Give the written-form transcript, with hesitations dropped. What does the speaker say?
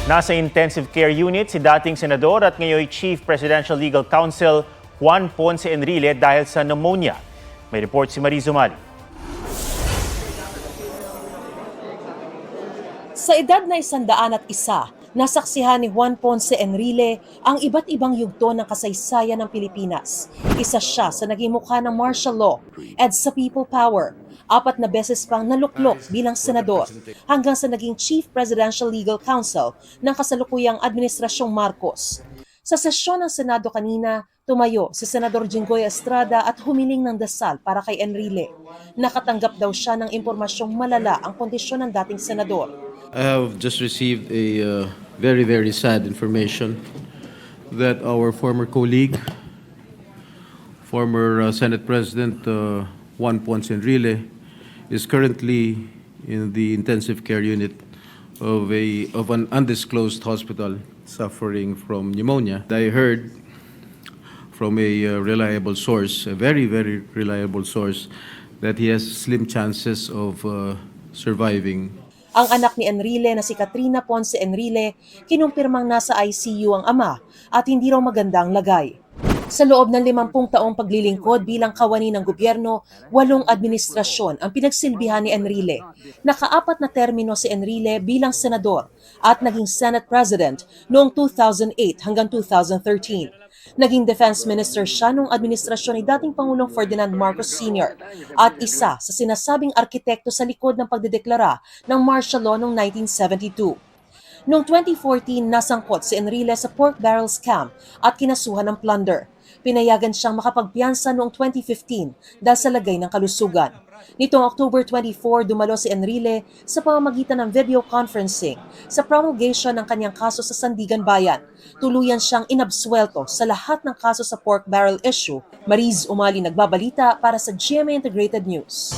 Nasa intensive care unit si dating senador at ngayon Chief Presidential Legal Counsel Juan Ponce Enrile dahil sa pneumonia. May report si Mariz Umali. Sa edad na 101, nasaksihan ni Juan Ponce Enrile ang iba't ibang yugto ng kasaysayan ng Pilipinas. Isa siya sa naging mukha ng martial law at sa people power. 4 na beses pang naluklok bilang senador hanggang sa naging Chief Presidential Legal Counsel ng kasalukuyang Administrasyong Marcos. Sa sesyon ng Senado kanina, tumayo si Senador Jinggoy Estrada at humiling ng dasal para kay Enrile. Nakatanggap daw siya ng impormasyong malala ang kondisyon ng dating senador. I have just received a very, very sad information that our former colleague, former Senate President Juan Ponce Enrile, is currently in the intensive care unit of an undisclosed hospital suffering from pneumonia. I heard from a reliable source, a very, very reliable source, that he has slim chances of surviving. Ang anak ni Enrile na si Katrina Ponce Enrile, kinumpirmang nasa ICU ang ama at hindi raw magandang lagay. Sa loob ng 50 taong paglilingkod bilang kawani ng gobyerno, 8 administrasyon ang pinagsilbihan ni Enrile. Naka-4 na termino si Enrile bilang senador at naging Senate President noong 2008 hanggang 2013. Naging Defense Minister siya noong administrasyon ni dating Pangulong Ferdinand Marcos Sr. at isa sa sinasabing arkitekto sa likod ng pagdedeklara ng martial law noong 1972. Noong 2014, nasangkot si Enrile sa pork barrel scam at kinasuhan ng plunder. Pinayagan siyang makapagpiyansa noong 2015 dahil sa lagay ng kalusugan. Nitong October 24, dumalo si Enrile sa pamamagitan ng video conferencing sa promulgation ng kanyang kaso sa Sandigan Bayan. Tuluyan siyang inabsuelto sa lahat ng kaso sa pork barrel issue. Mariz Umali nagbabalita para sa GMA Integrated News.